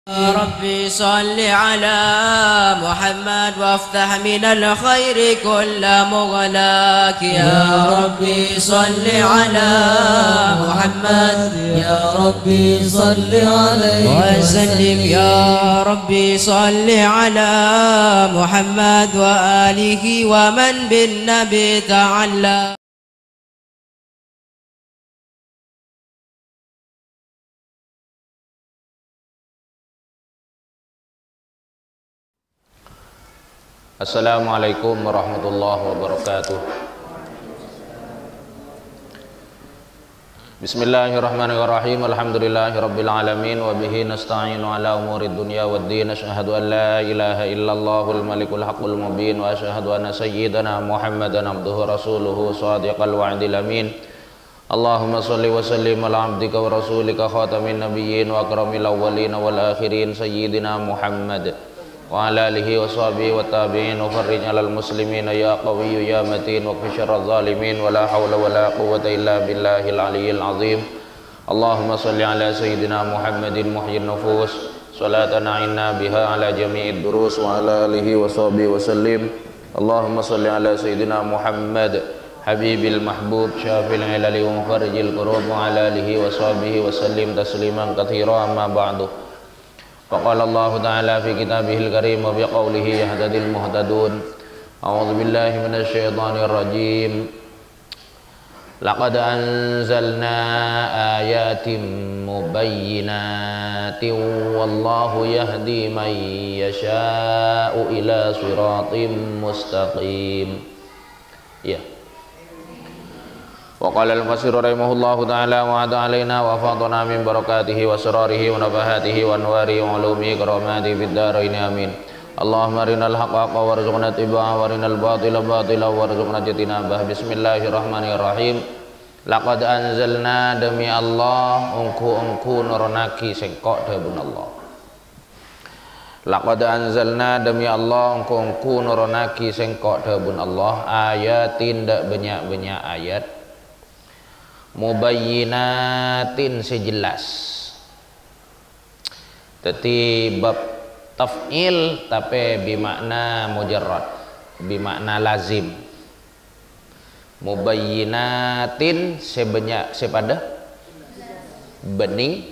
ربي صل على محمد وافتح من الخير كل مغلاك يا ربي صل على محمد يا ربي صل عليه وسلم يا ربي صل على محمد وآله ومن بالنبي تعلى. Assalamualaikum warahmatullahi wabarakatuh. Bismillahirrahmanirrahim. Alhamdulillahirabbil alamin wa bihi nasta'inu ala umurid dunya waddin. Asyhadu an la ilaha illallahul malikul haqqul mubin wa asyhadu anna sayyidana Muhammadan abduhu rasuluhu shadiqal wa'dil amin. Allahumma shalli wa sallim ala abdika wa rasulika khatamin nabiyyin wa akramil awwalin wal akhirin sayyidina Muhammad wa ala alihi wa sahbihi wa tabi'in wa farrij alal muslimin ya qawiyyu ya matin wa qishar zalimin wa la hawla wa la quwwata illa billahil aliyyil azim. Allahumma salli ala sayyidina Muhammadin muhyin nufus salatan a'inna biha ala jami'id durus wa ala alihi wa sahbihi wa sallim. Allahumma salli ala sayyidina Muhammad habibil mahbub syafil ilali wa mufarrijil qurub wa ala alihi wa sahbihi wa sallim tasliman katsira amma ba'du. Faqala Allah Ta'ala fi kitabihil karim wa biqaulihi yahtadil muhtadun. A'udzu billahi minasy syaithanir rajim. Laqad anzalna ayatin mubayyinatin wallahu yahdi man yasha'u ila siratim mustaqim. Ya. Wa qala al-Fasir rahimahullahu ta'ala wa ada alaina wa fadana min barakatihi wa surarihi wa nafahatihi wa anwari wa ulumi karamati fid dharain amin. Allahumma arinal haqqa warzuqna tibaa wa arinal batila batila warzuqna jitinabah. Bismillahirrahmanirrahim. Laqad anzalna demi Allah ungku nuronaki sengkok dhabun Allah. Laqad anzalna demi Allah ungku nuronaki sengkok dhabun Allah ayatin dak banyak-banyak ayat mubayyinatin sejelas. Jadi bab taf'il tapi bimakna mujarrad, bimakna lazim. Mubayyinatin sebanyak sepada benih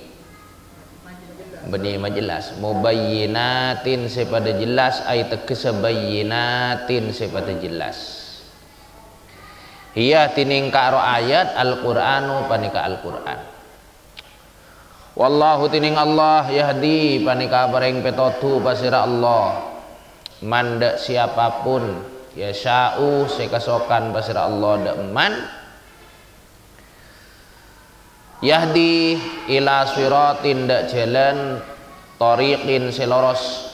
majelas. Mubayyinatin sepada jelas ay tegese bayyinatin sepada jelas. Hiya tining karo ayat Al-Qur'anu panika Al-Qur'an. Wallahu tining Allah yahdi panika bareng petotu pasira Allah. Mandak siapapun ya sya'u sekasokan pasira Allah dak man yahdi ila siratin dak jalan tariqin seloros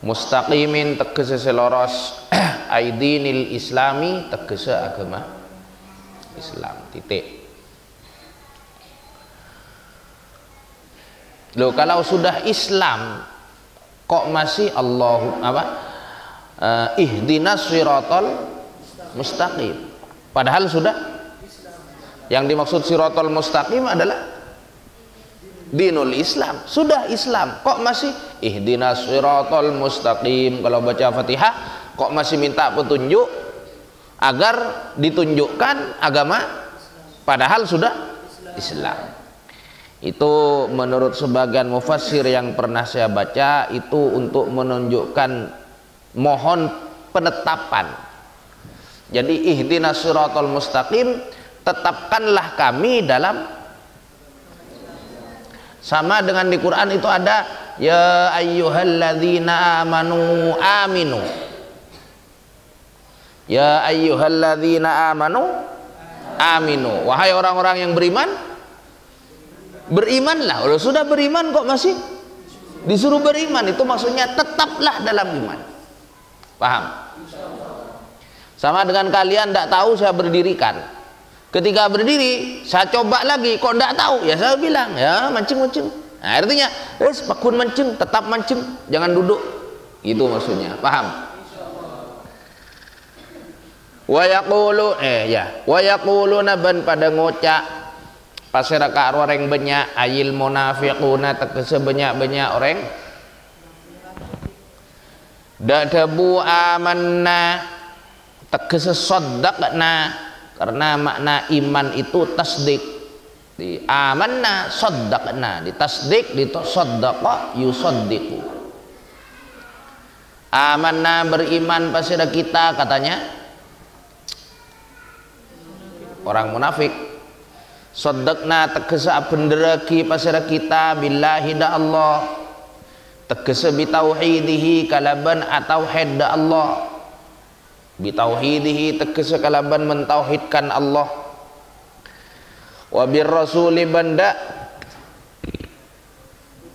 mustaqimin tegese seloros aidinil islami tegese agama Islam titik. Loh kalau sudah Islam kok masih Allahu ihdinas siratal mustaqim, padahal sudah yang dimaksud siratal mustaqim adalah dinul Islam, sudah Islam kok masih ihdinas siratal mustaqim. Kalau baca Fatihah kok masih minta petunjuk agar ditunjukkan agama padahal sudah Islam. Itu menurut sebagian mufassir yang pernah saya baca itu untuk menunjukkan mohon penetapan. Jadi ihdinas siratal mustaqim, tetapkanlah kami dalam. Sama dengan di Quran itu ada ya ayyuhalladzina amanu aminu. Ya ayyuhalladzina amanu aminu. Wahai orang-orang yang beriman, berimanlah. Kalau sudah beriman kok masih disuruh beriman, itu maksudnya tetaplah dalam iman. Paham? Sama dengan kalian tidak tahu saya berdirikan. Ketika berdiri, saya coba lagi, kok tidak tahu, ya saya bilang, ya mancing. Nah, artinya, pakun mancing, tetap mancing, jangan duduk. Itu maksudnya, paham? Wa yaqulu wa yaquluna ban pada ngocak pasira ka orang banyak ayil munafiquna tegese banyak-banyak orang dadabu amanna tegese saddaqna karena makna iman itu tasdik di amanna saddaqna di tasdik di saddaqa yusaddiqu amanna beriman pasira kita katanya orang munafik saddaqna tegese benderaki pasira kita billahi da Allah tegese bitauhidihi kalaban atauhid da Allah bitauhidihi tegese kalaban mentauhidkan Allah wa bir rasuli banda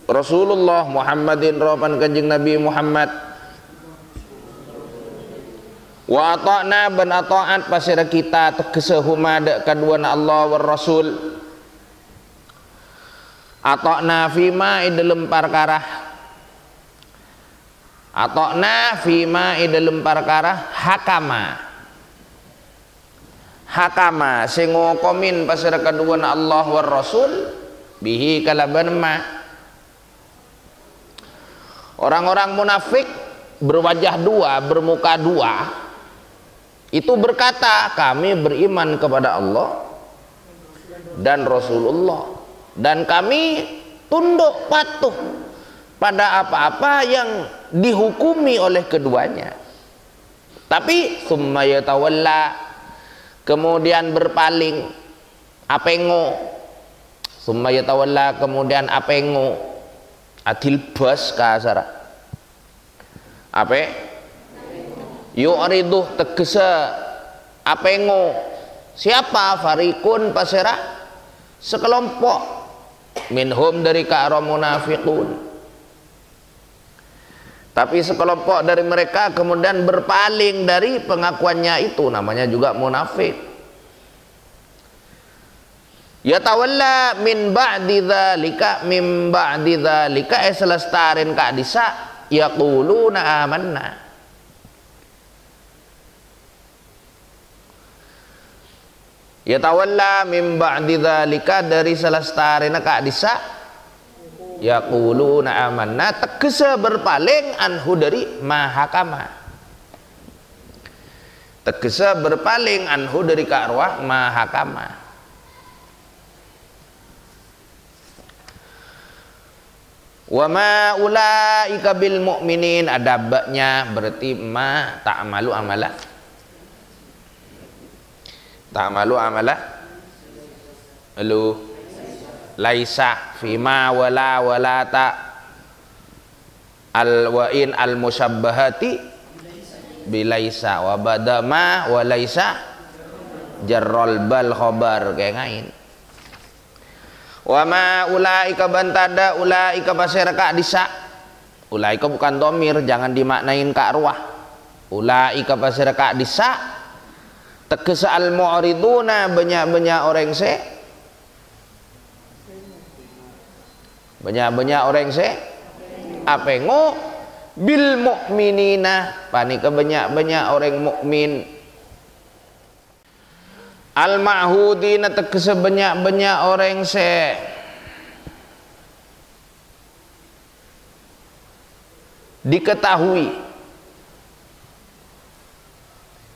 Rasulullah Muhammadin ropan kanjeng Nabi Muhammad wa ata'na ban ata'at pasira kita tegese humada kaduana Allah war Rasul ata'na fima idalem perkara ata'na fima idalem perkara hakama sing ngokomin pasira kaduana Allah war Rasul bihi kalaban ma orang-orang munafik berwajah dua bermuka dua itu berkata kami beriman kepada Allah dan Rasulullah dan kami tunduk patuh pada apa-apa yang dihukumi oleh keduanya tapi summa yatawalla kemudian berpaling apengo summa yatawalla kemudian apengo adil bas kasara ape yu'riduh tegese apengo siapa farikun pasira sekelompok minhum dari ka'ram munafiqun tapi sekelompok dari mereka kemudian berpaling dari pengakuannya itu namanya juga munafik yatawalla min ba'di dzalika selestarin ka disa yaquluna amanna yatawalla min ba'di dzalika dari selestarina ka disa yaquluna amanna tegese berpaling anhu dari mahakama tegese berpaling anhu dari karwah mahakama wa ma ulaika bil mu'minin adabnya berarti ma ta'malu amala ta'malu amala lalu laisa fima wala ta al wa'in al musyabbahati bilaisa wa badama wa laisa jarrol bal khobar kayak ngain wa ma ulaika bantada ulaika pasiraka disa ulaika bukan domir jangan dimaknain ka arwah ulaika pasiraka disa tegese al mu'riduna banyak-banyak orang banyak-banyak orang apengo bil mu'minina panika banyak-banyak orang mukmin al ma'hudina tegese banyak-banyak orang diketahui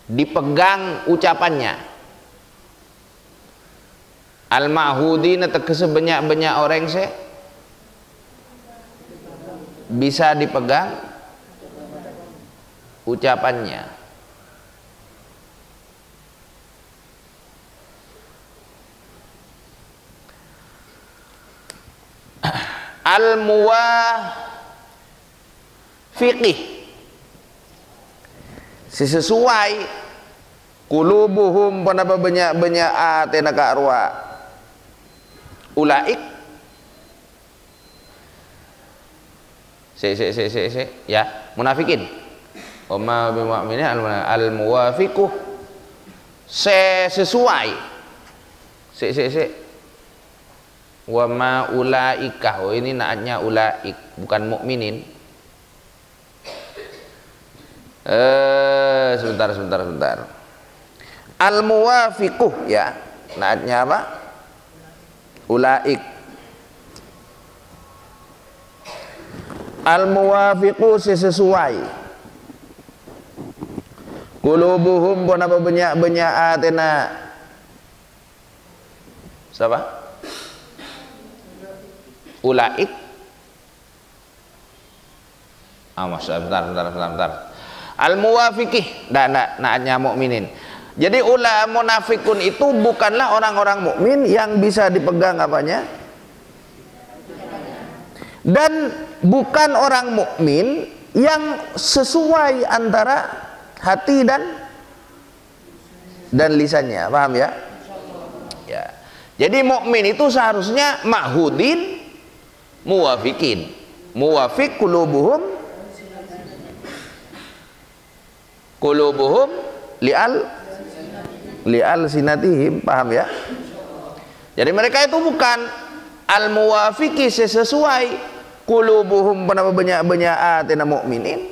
dipegang ucapannya al ma'hudina tegese banyak-banyak orang bisa dipegang ucapannya al muwafiqih sesuai kulubuhum pada banyak-banyak atena ka arwa ulaik ya munafikin wama bimu'minin al muwafiquh sesuai wama ulaika oh ini naatnya ulaik bukan mukminin sebentar al muwafiquh ya naatnya apa ulaik al-muwafiqu sesuai qulubuhum pun apa banyak atena siapa ulaik bentar al-muwafiqih naknya mukminin. Jadi munafikun itu bukanlah orang-orang mukmin yang bisa dipegang apanya, dan bukan orang mukmin yang sesuai antara hati dan lisannya, paham ya? Ya. Jadi mukmin itu seharusnya ma'hudin muwafiqin, muwafiq qulubuhum li'al sinatihim, paham ya? Jadi mereka itu bukan al-muwafiqi sesuai qulubuhum penapa banyak atina mu'minin,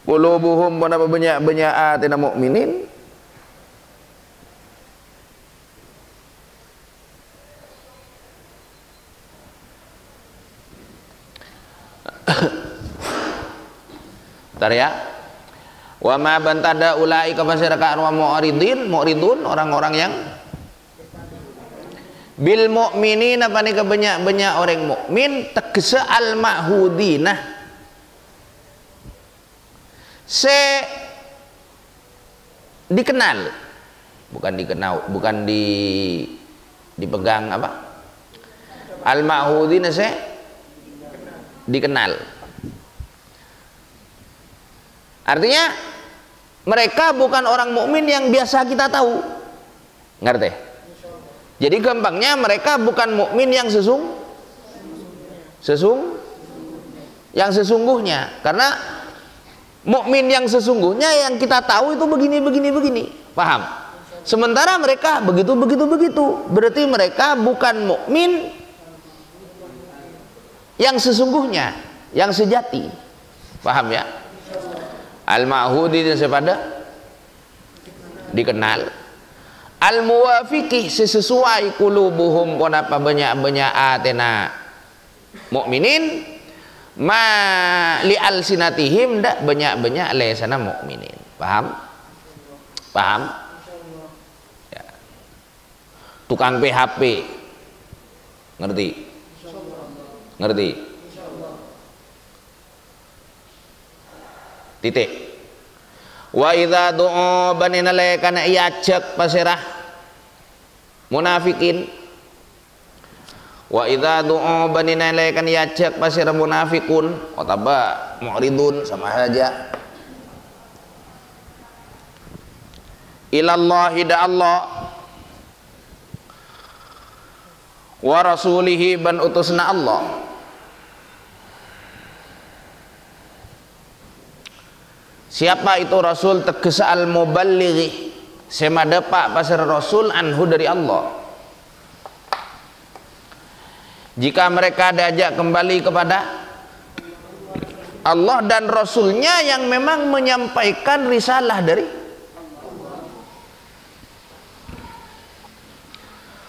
qulubuhum penapa banyak atina mu'minin, bentar ya. Wa ma bantada ulaika fasiraka wa mu'ridun orang-orang yang bil mu'minina panika banyak orang mukmin tegese al ma'hudina dikenal, bukan dipegang apa, al ma'hudina dikenal. Artinya mereka bukan orang mukmin yang biasa kita tahu, ngerti? Jadi gampangnya mereka bukan mukmin yang sesungguhnya, karena mukmin yang sesungguhnya yang kita tahu itu begini, paham? Sementara mereka begitu, berarti mereka bukan mukmin yang sesungguhnya, yang sejati, paham ya? Al-ma'hudi sepada dikenal, al-muwafiqih sesuai qulubuhum konapa banyak atena mukminin ma li alsinatihim dak banyak lesana mukminin, paham ya. Tukang PHP ngerti titik. Wa idza du'a banina lekana yajak pasirah munafikin, wa idza du'a banina lekana yajak pasirah munafikun otaba mu'ridun, sama saja. Ilallahi da Allah wa rasulihi ban utusna Allah. Siapa itu Rasul? Tegesa al-muballighi semadapa pasir Rasul anhu dari Allah. Jika mereka diajak kembali kepada Allah dan Rasulnya yang memang menyampaikan risalah dari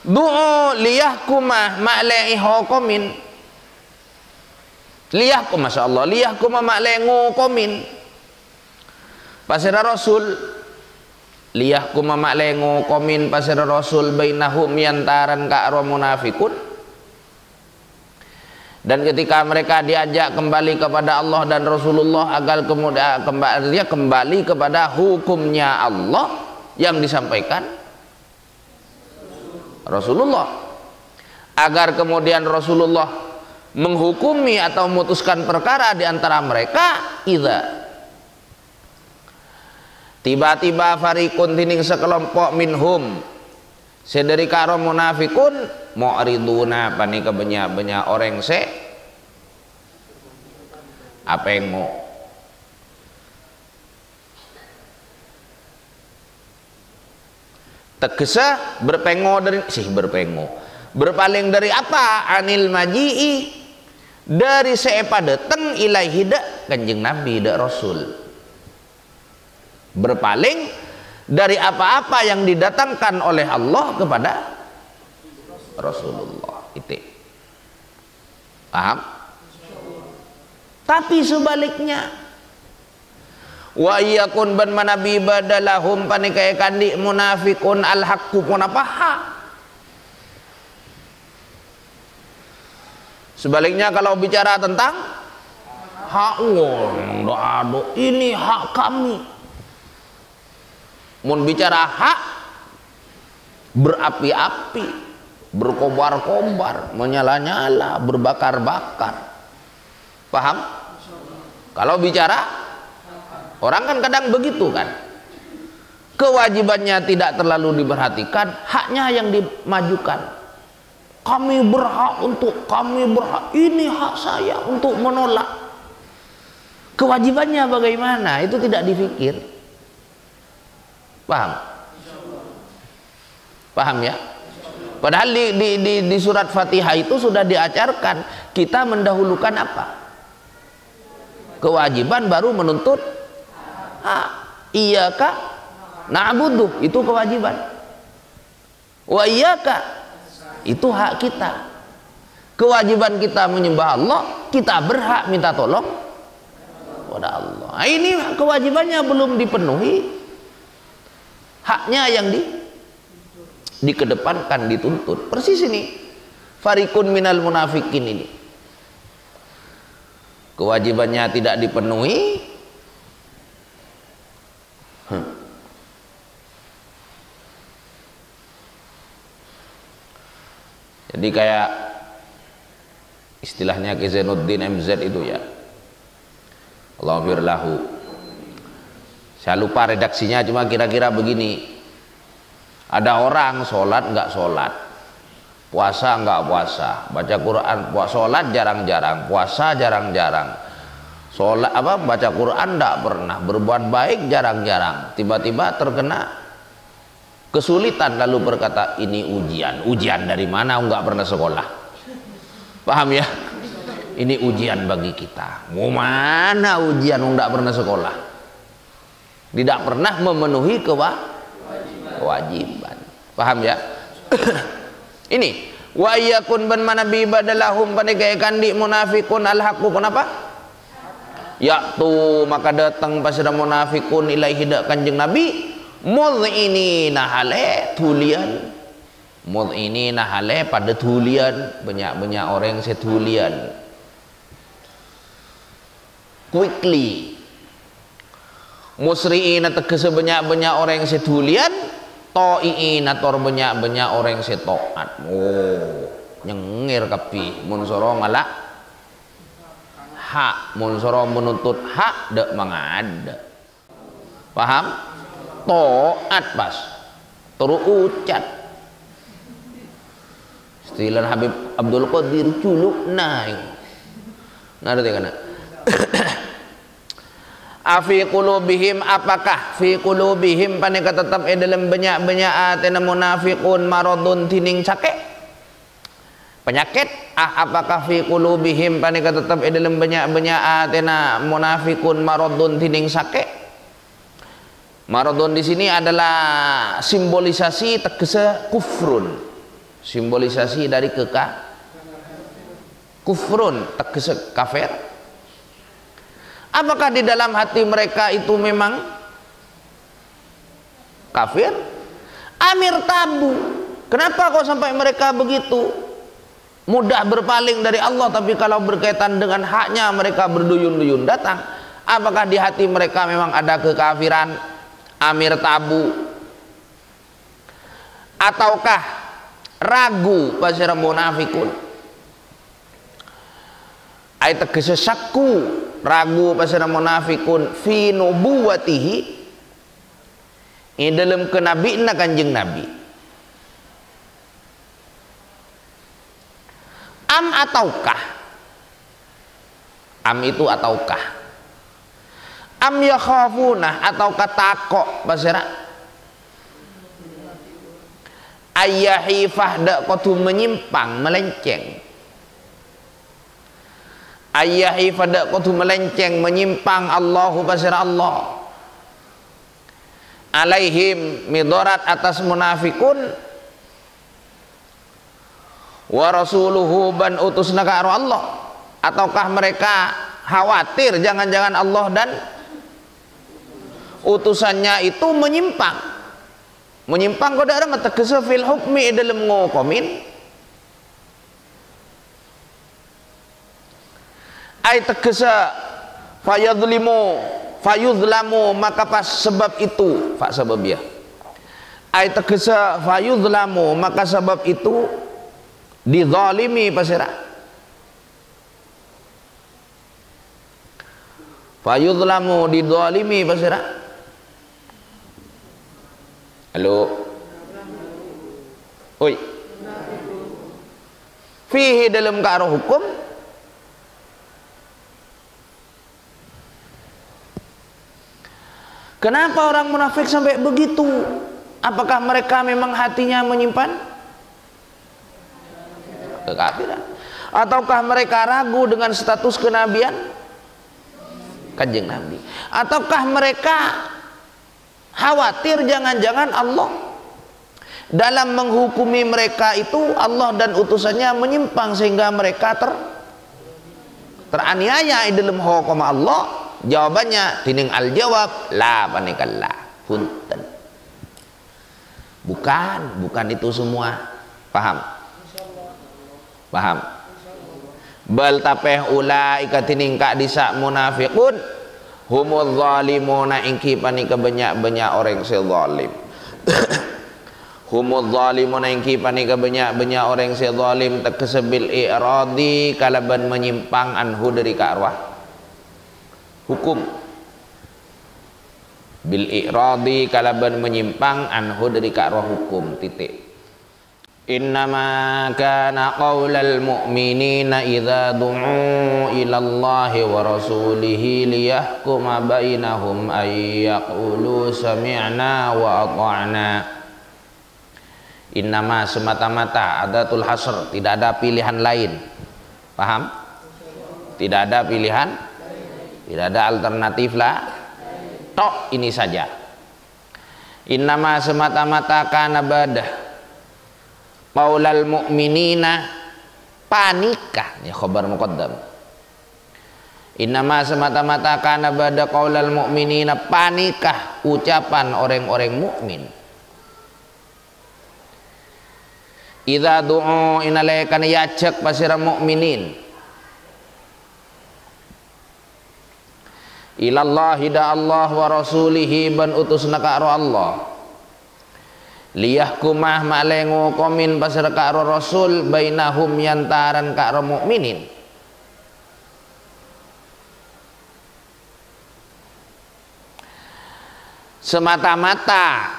du'u liyahkumah ma'la'i hukumin, liyahkum, masya Allah, liyahkumah ma'la'i ngukumin pasira Rasul, liyahkumah ma'la'i ngukumin pasira Rasul bainahum yantaran ka'ra munafikun. Dan ketika mereka diajak kembali kepada Allah dan Rasulullah agar kemudian kembali kepada hukumnya Allah yang disampaikan Rasulullah, agar kemudian Rasulullah menghukumi atau memutuskan perkara di antara mereka, idza tiba-tiba farikun tining sekelompok minhum sedari karo munafikun mu'riduna panika banyak orang apa yang mau tegesa berpaling dari apa? Anil maji'i dari seepa dateng ilaihi da kanjeng Nabi da Rasul, berpaling dari apa-apa yang didatangkan oleh Allah kepada Rasulullah. Itu paham? Tapi sebaliknya, wa iyakun ban manabi badalahum panikai kandi munafikun al haqqu pun apa hak. Sebaliknya kalau bicara tentang hak, ini hak kami. Mun bicara hak, berapi-api, berkobar-kobar, menyala-nyala, berbakar-bakar. Paham? Kalau bicara, orang kan kadang begitu kan. Kewajibannya tidak terlalu diperhatikan, haknya yang dimajukan. Kami berhak untuk, kami berhak, ini hak saya untuk menolak. Kewajibannya bagaimana? Itu tidak dipikir. Paham? Paham ya? Padahal di surat Fatihah itu sudah diajarkan kita mendahulukan apa? Kewajiban baru menuntut hak. Iyyaka na'budu, itu kewajiban. Wa iyyaka, itu hak kita. Kewajiban kita menyembah Allah, kita berhak minta tolong kepada Allah. Nah, ini kewajibannya belum dipenuhi, haknya yang dikedepankan, dituntut. Persis ini farikun minal munafikin ini, kewajibannya tidak dipenuhi, jadi kayak istilahnya Ki Zainuddin MZ itu ya, Allahumma lahu. Saya lupa redaksinya, cuma kira-kira begini: ada orang sholat nggak sholat, puasa nggak puasa, baca Quran, sholat jarang-jarang, puasa jarang-jarang, sholat apa baca Quran nggak pernah, berbuat baik jarang-jarang, tiba-tiba terkena kesulitan lalu berkata ini ujian dari mana? Nggak pernah sekolah. Paham ya? Ini ujian bagi kita. Mau mana ujian? Nggak pernah sekolah, tidak pernah memenuhi kewajiban. Paham ya? Ini wa yakun ban manabi badalahum panikai kandi munafikun al haqqu kenapa? Yaktu maka datang pasira munafikun ilaihi kanjeng Nabi mud'inina hale tulian, mud'inina hale pada tulian, banyak-banyak orang setulian, quickly, musri'ina tegese banyak-banyak orang setulian, to'i'ina tor banyak-banyak orang setoat. Oh nyengir kapi mun soro ngalak hak, mun soro menuntut hak dak mangada. Paham? To'at pas terus ucat istilah Habib Abdul Qadir culuk naik ngerti kan? Afi qulubihim, apakah fi qulubihim panika tetap dalam banyak-banyak atena munafiqun maradun tining cake penyakit. Apakah fi qulubihim panika tetap dalam banyak-banyak atena munafiqun maradun tining cake. Maradun di sini adalah simbolisasi tegese kufrun, simbolisasi dari kufrun tegese kafir. Apakah di dalam hati mereka itu memang kafir? Amir tabu. Kenapa kok sampai mereka begitu mudah berpaling dari Allah, tapi kalau berkaitan dengan haknya mereka berduyun-duyun datang? Apakah di hati mereka memang ada kekafiran? Amir tabu, ataukah ragu pasira munafikun? Ayat tegese sakku, ragu pasira munafikun fi nubuwatihi, in dalam kenabiina kanjeng Nabi. Am ataukah, am itu ataukah, am yakhafuna atau katakok pasira ayyahifah dak kotu menyimpang melenceng, ayyahifah dak kotu melenceng menyimpang Allahu pasira Allah alaihim midorat atas munafikun wa rasuluhu ban utusna ka Allah, ataukah mereka khawatir jangan-jangan Allah dan utusannya itu menyimpang kau darang tegese fil hukmi dalam ngokomin ay tegese fayudlamu maka pas sebab itu fa sebab ya ay tegese fayudlamu maka sebab itu dizalimi pasira fayudlamu dizalimi pasira. Halo oi fihi dalam karo hukum kenapa orang munafik sampai begitu? Apakah mereka memang hatinya menyimpan kekafiran? Ataukah mereka ragu dengan status kenabian Kanjeng Nabi? Ataukah mereka khawatir jangan-jangan Allah dalam menghukumi mereka itu Allah dan utusannya menyimpang sehingga mereka teraniaya di dalam hukum Allah? Jawabannya tining al jawab la panikalla punten. Bukan itu semua. Paham? Bal tapeh ulaika tining ka disa munafiqun humul zalimuna ingki panika banyak-banyak orang zalim. Humul zalimuna ingki panika banyak-banyak orang zalim takesebil i'radi kalaban menyimpang anhu dari ka arwah hukum bil i'radi kalaban menyimpang anhu dari ka arwah hukum titik. Innama kana qaulal mu'minina idza du'u ila Allahi wa rasulihi liyahkuma bainahum ay yaqulu sami'na wa ata'na. Innama semata-mata adatul hasr, tidak ada pilihan lain. Paham? Tidak ada pilihan, tidak ada alternatif lah. Tok ini saja. Innama semata-mata kana badah qaulal mu'minina panikah ya khabar muqaddam. Innama semata-mata kana bada qaulal mu'minina panikah ucapan orang-orang mukmin. Idza du'u inalaikan yajak pasira mu'minin ilallahi da Allah wa rasulihi ban utusna ka Allah liyahkumah ma'lengu komin pasir ka'ro rasul bainahum yantaran ka'ro mu'minin semata-mata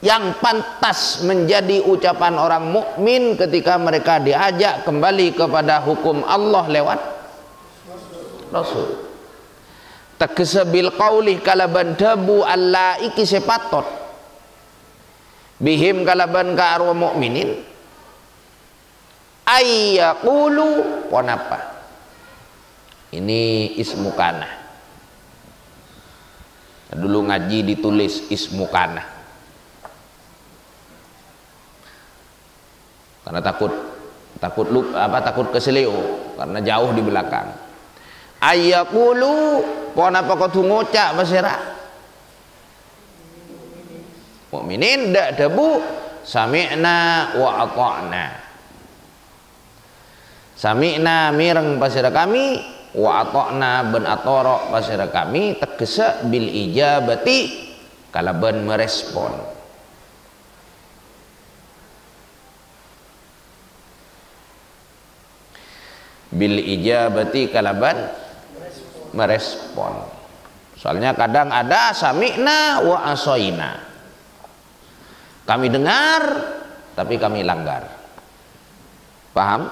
yang pantas menjadi ucapan orang mukmin ketika mereka diajak kembali kepada hukum Allah lewat Rasul. Tegese bil qaulih kalaban dabu alla iki sepatot bihim kalaban ka arwa mukminin ayyaqulu ponapa ini ismu kana dulu ngaji ditulis ismu kana karena takut keseleo karena jauh di belakang. Ayyaqulu ponapa kau ngocak basira mukminin dak debu sami'na wa ata'na. Sami'na mireng pasira kami wa ata'na ben atara pasira kami tegese bil ijabati kalaban merespon. Bil ijabati kalaban merespon. Soalnya kadang ada sami'na wa asoina, kami dengar tapi kami langgar. Paham?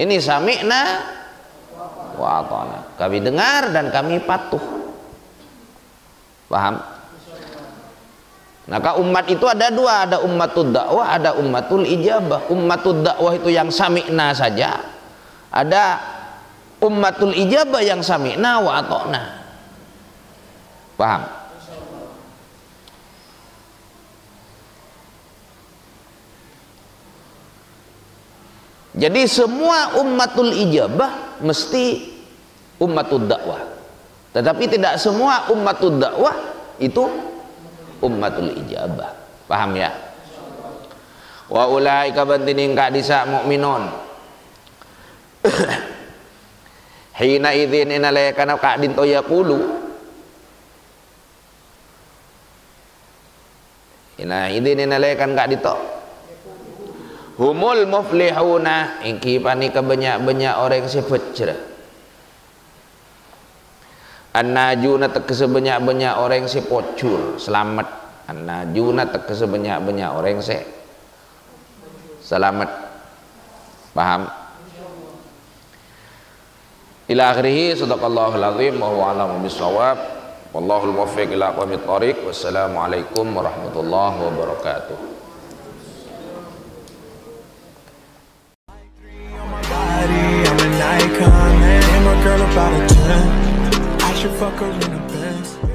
Ini sami'na wa ata'na, kami dengar dan kami patuh. Paham? Maka umat itu ada dua, ada ummatud dakwah, ada ummatul ijabah. Ummatud dakwah itu yang sami'na saja, ada ummatul ijabah yang sami'na wa ata'na. Paham? Jadi semua ummatul ijabah mesti ummatul dakwah. Tetapi tidak semua ummatul dakwah itu ummatul ijabah. Paham ya? Wa ulaika bantinin ka disa mukminun. Hina idzin inalaikana ka din to yaqulu. Hina idzin inalaikan ka dito. Humul muflihuna ingki panika banyak-banyak orang si fajr. An-najuna tegese banyak-banyak orang si pocul, selamat. An-najuna tegese banyak-banyak orang si selamat. Paham? Ila akhirih, sadaqallahul azim wa huwa a'lamu bis-shawab. Wallahul muwaffiq ila aqwamit thoriq. Wassalamualaikum warahmatullahi wabarakatuh. I'm an icon, man. And my girl about a 10. I should fuck her in the Benz.